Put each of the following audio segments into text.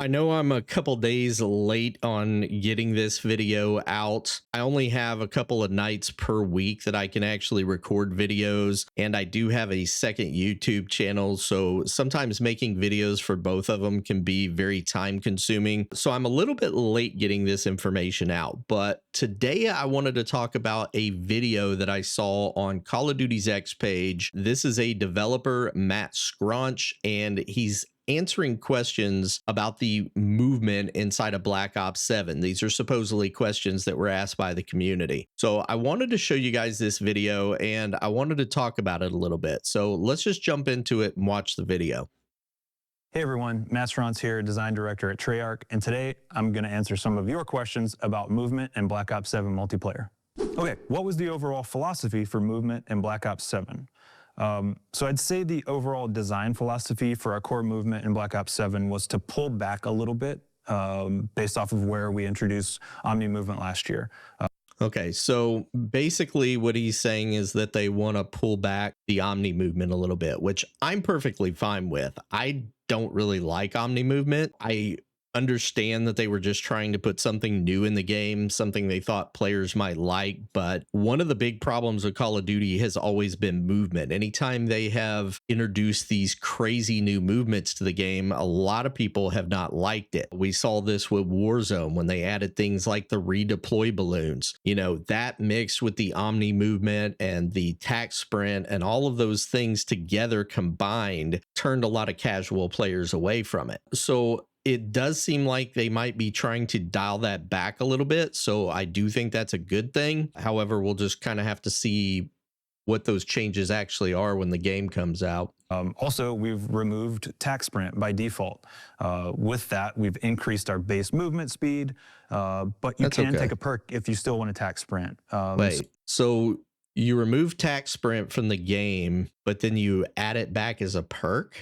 I know I'm a couple days late on getting this video out. I only have a couple of nights per week that I can actually record videos, and I do have a second YouTube channel, so sometimes making videos for both of them can be very time consuming. So I'm a little bit late getting this information out, but today I wanted to talk about a video that I saw on Call of Duty's X page. This is a developer, Matt Scronce, and he's answering questions about the movement inside of Black Ops 7. These are supposedly questions that were asked by the community. So I wanted to show you guys this video and I wanted to talk about it a little bit. So let's just jump into it and watch the video. Hey everyone, Matt Scronce here, Design Director at Treyarch, and today I'm going to answer some of your questions about movement in Black Ops 7 multiplayer. Okay, what was the overall philosophy for movement in Black Ops 7? So I'd say the overall design philosophy for our core movement in Black Ops 7 was to pull back a little bit based off of where we introduced Omni movement last year. Okay, so basically what he's saying is that they want to pull back the Omni movement a little bit, which I'm perfectly fine with. I don't really like Omni movement. I understand that they were just trying to put something new in the game, something they thought players might like, but one of the big problems with Call of Duty has always been movement. Anytime they have introduced these crazy new movements to the game, a lot of people have not liked it. We saw this with Warzone when they added things like the redeploy balloons. You know, that mixed with the Omni movement and the tac sprint and all of those things together combined turned a lot of casual players away from it. So it does seem like they might be trying to dial that back a little bit. So I do think that's a good thing. However, we'll just kind of have to see what those changes actually are when the game comes out. Also, we've removed tac sprint by default. With that, we've increased our base movement speed, but you can take a perk if you still want to tac sprint. Wait, so you remove tac sprint from the game, but then you add it back as a perk?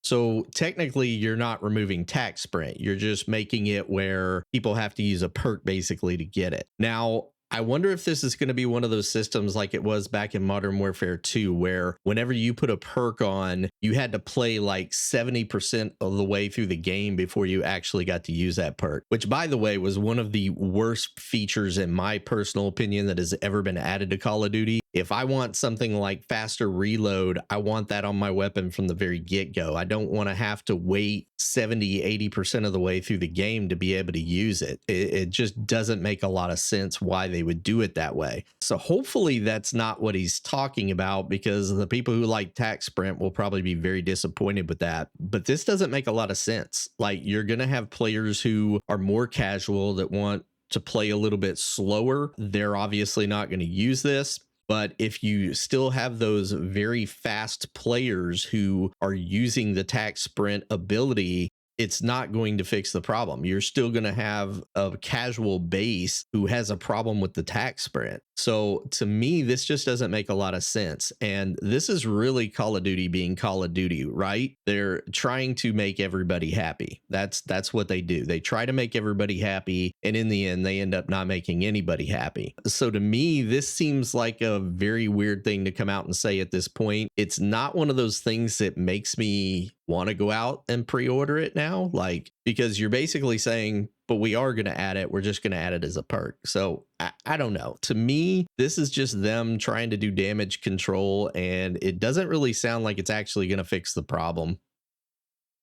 So technically you're not removing tac sprint. You're just making it where people have to use a perk basically to get it. Now, I wonder if this is going to be one of those systems like it was back in Modern Warfare 2, where whenever you put a perk on, you had to play like 70% of the way through the game before you actually got to use that perk, which, by the way, was one of the worst features, in my personal opinion, that has ever been added to Call of Duty. If I want something like faster reload, I want that on my weapon from the very get-go. I don't want to have to wait 70-80% of the way through the game to be able to use it. It just doesn't make a lot of sense why they would do it that way. So hopefully that's not what he's talking about, because the people who like tac sprint will probably be very disappointed with that. But this doesn't make a lot of sense. Like, you're going to have players who are more casual that want to play a little bit slower. They're obviously not going to use this. But if you still have those very fast players who are using the tac sprint ability, it's not going to fix the problem. You're still going to have a casual base who has a problem with the tac sprint. So to me, this just doesn't make a lot of sense. And this is really Call of Duty being Call of Duty, right? They're trying to make everybody happy. That's what they do. They try to make everybody happy, and in the end, they end up not making anybody happy. So to me, this seems like a very weird thing to come out and say at this point. It's not one of those things that makes me want to go out and pre-order it now, like, because you're basically saying, but we are going to add it. We're just going to add it as a perk. So I don't know. To me, this is just them trying to do damage control, and it doesn't really sound like it's actually going to fix the problem.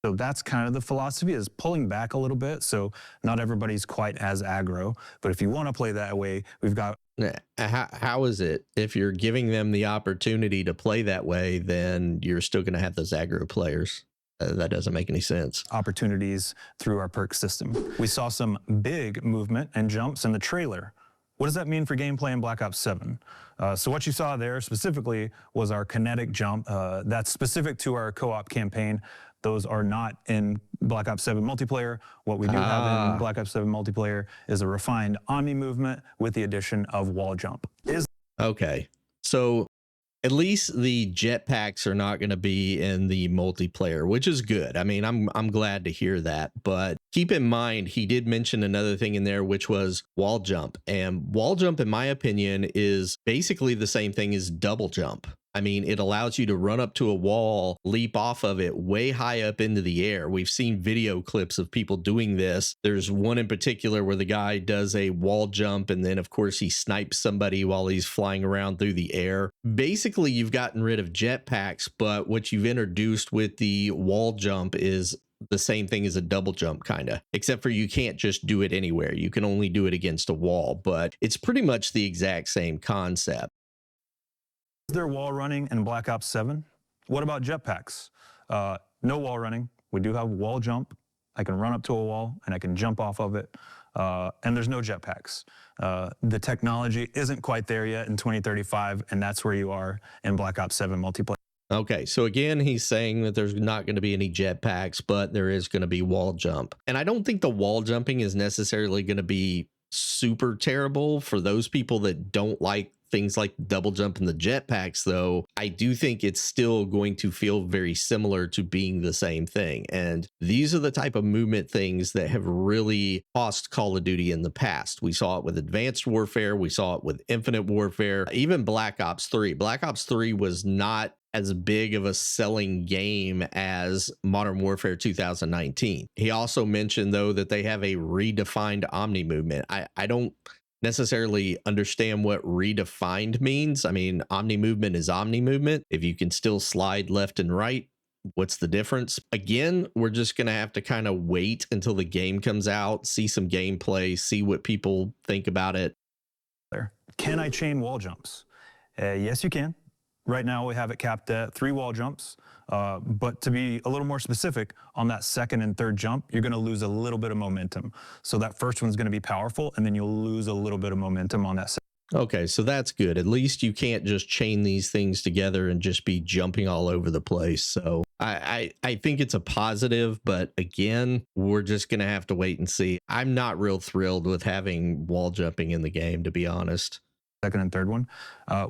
So that's kind of the philosophy, is pulling back a little bit. So not everybody's quite as aggro, but if you want to play that way, we've got. How is it? If you're giving them the opportunity to play that way, then you're still going to have those aggro players. That doesn't make any sense. Opportunities through our perk system. We saw some big movement and jumps in the trailer. What does that mean for gameplay in Black Ops 7? So what you saw there specifically was our kinetic jump. That's specific to our co-op campaign. Those are not in Black Ops 7 multiplayer. What we do have in Black Ops 7 multiplayer is a refined Omni movement with the addition of wall jump. Okay, so at least the jetpacks are not going to be in the multiplayer, which is good. I mean, I'm glad to hear that. But keep in mind, he did mention another thing in there, which was wall jump. And wall jump, in my opinion, is basically the same thing as double jump. I mean, it allows you to run up to a wall, leap off of it way high up into the air. We've seen video clips of people doing this. There's one in particular where the guy does a wall jump, and then, of course, he snipes somebody while he's flying around through the air. Basically, you've gotten rid of jetpacks, but what you've introduced with the wall jump is the same thing as a double jump, kind of, except for you can't just do it anywhere. You can only do it against a wall, but it's pretty much the exact same concept. Is there wall running in Black Ops 7? What about jetpacks? No wall running. We do have wall jump. I can run up to a wall and I can jump off of it. And there's no jetpacks. The technology isn't quite there yet in 2035, and that's where you are in Black Ops 7 multiplayer. Okay, so again, he's saying that there's not going to be any jetpacks, but there is going to be wall jump. And I don't think the wall jumping is necessarily going to be super terrible for those people that don't like things like double jump and the jetpacks, though. I do think it's still going to feel very similar to being the same thing. And these are the type of movement things that have really cost Call of Duty in the past. We saw it with Advanced Warfare. We saw it with Infinite Warfare, even Black Ops 3. Black Ops 3 was not as big of a selling game as Modern Warfare 2019. He also mentioned, though, that they have a redefined Omni movement. I don't necessarily understand what redefined means. I mean, Omni movement is Omni movement. If you can still slide left and right, what's the difference? Again, we're just going to have to kind of wait until the game comes out, see some gameplay, see what people think about it. Can I chain wall jumps? Yes, you can. Right now, we have it capped at 3 wall jumps. But to be a little more specific, on that second and third jump, you're going to lose a little bit of momentum. So that first one's going to be powerful, and then you'll lose a little bit of momentum on that second. Okay, so that's good. At least you can't just chain these things together and just be jumping all over the place. So I think it's a positive, but again, we're just going to have to wait and see. I'm not real thrilled with having wall jumping in the game, to be honest. Second and third one.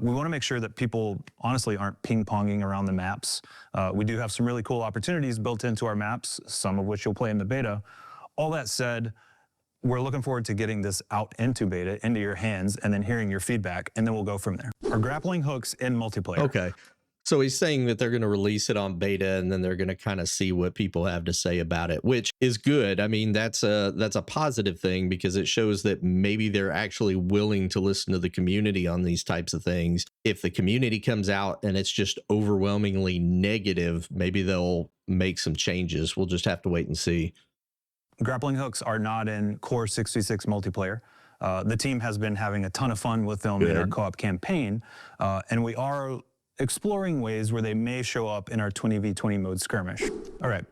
We want to make sure that people honestly aren't ping-ponging around the maps. We do have some really cool opportunities built into our maps, some of which you'll play in the beta. All that said, we're looking forward to getting this out into beta, into your hands, and then hearing your feedback, and then we'll go from there. Our grappling hooks in multiplayer. Okay. So he's saying that they're going to release it on beta, and then they're going to kind of see what people have to say about it, which is good. I mean, that's a positive thing, because it shows that maybe they're actually willing to listen to the community on these types of things. If the community comes out and it's just overwhelmingly negative, maybe they'll make some changes. We'll just have to wait and see. Grappling hooks are not in Core 66 multiplayer. The team has been having a ton of fun with them in our co-op campaign, and we are exploring ways where they may show up in our 20v20 mode skirmish. All right.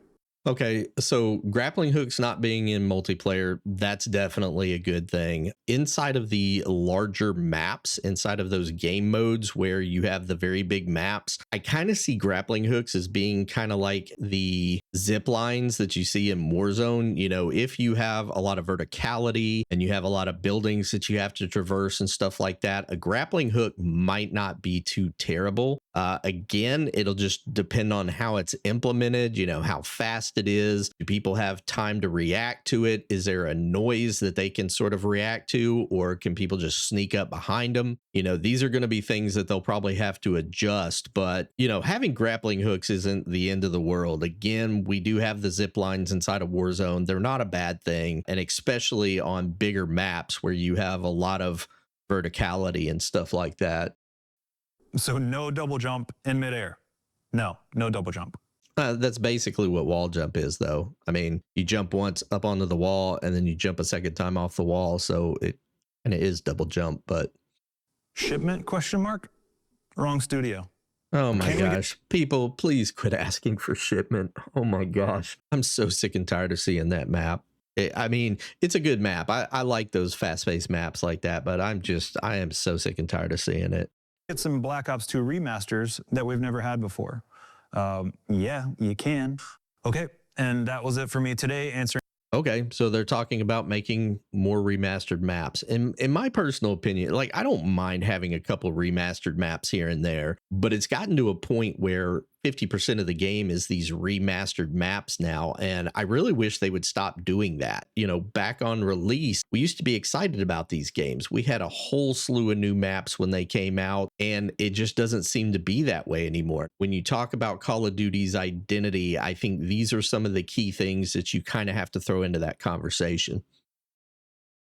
Okay, so grappling hooks not being in multiplayer, that's definitely a good thing. Inside of the larger maps, inside of those game modes where you have the very big maps, I kind of see grappling hooks as being kind of like the zip lines that you see in Warzone. You know, if you have a lot of verticality and you have a lot of buildings that you have to traverse and stuff like that, a grappling hook might not be too terrible. Again, it'll just depend on how it's implemented, you know, how fast it is. Do people have time to react to it? Is there a noise that they can sort of react to, or can people just sneak up behind them? You know, these are going to be things that they'll probably have to adjust, but, you know, having grappling hooks isn't the end of the world. Again, we do have the zip lines inside of Warzone. They're not a bad thing, and especially on bigger maps where you have a lot of verticality and stuff like that. So no double jump in midair. No double jump. That's basically what wall jump is, though. I mean, you jump once up onto the wall and then you jump a second time off the wall. So it kind of is double jump, but. Shipment question mark? Wrong studio. Oh my gosh. People, please quit asking for shipment. Oh my gosh. I'm so sick and tired of seeing that map. I mean, it's a good map. I like those fast-paced maps like that, but I am so sick and tired of seeing it. Get some Black Ops 2 remasters that we've never had before. Yeah, you can. Okay, and that was it for me today, answering. Okay, so they're talking about making more remastered maps. In my personal opinion, like, I don't mind having a couple remastered maps here and there, but it's gotten to a point where 50% of the game is these remastered maps now. And I really wish they would stop doing that. You know, back on release, we used to be excited about these games. We had a whole slew of new maps when they came out, and it just doesn't seem to be that way anymore. When you talk about Call of Duty's identity, I think these are some of the key things that you kind of have to throw into that conversation.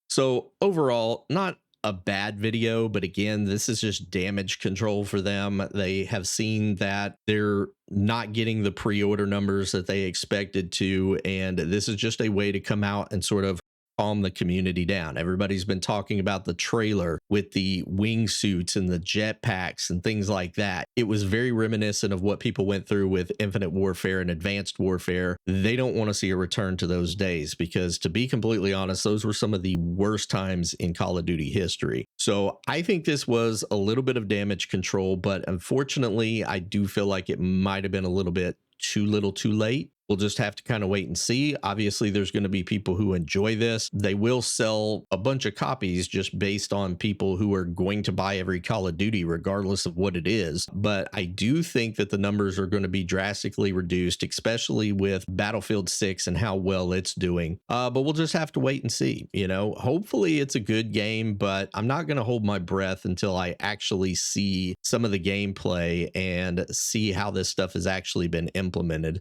So overall, not a bad video, but again, this is just damage control for them. They have seen that they're not getting the pre-order numbers that they expected to, and this is just a way to come out and sort of calm the community down. Everybody's been talking about the trailer with the wingsuits and the jetpacks and things like that. It was very reminiscent of what people went through with Infinite Warfare and Advanced Warfare. They don't want to see a return to those days because, to be completely honest, those were some of the worst times in Call of Duty history. So I think this was a little bit of damage control, but unfortunately, I do feel like it might have been a little bit too little too late. We'll just have to kind of wait and see. Obviously, there's going to be people who enjoy this. They will sell a bunch of copies just based on people who are going to buy every Call of Duty, regardless of what it is. But I do think that the numbers are going to be drastically reduced, especially with Battlefield 6 and how well it's doing. But we'll just have to wait and see. You know, hopefully it's a good game, but I'm not going to hold my breath until I actually see some of the gameplay and see how this stuff has actually been implemented.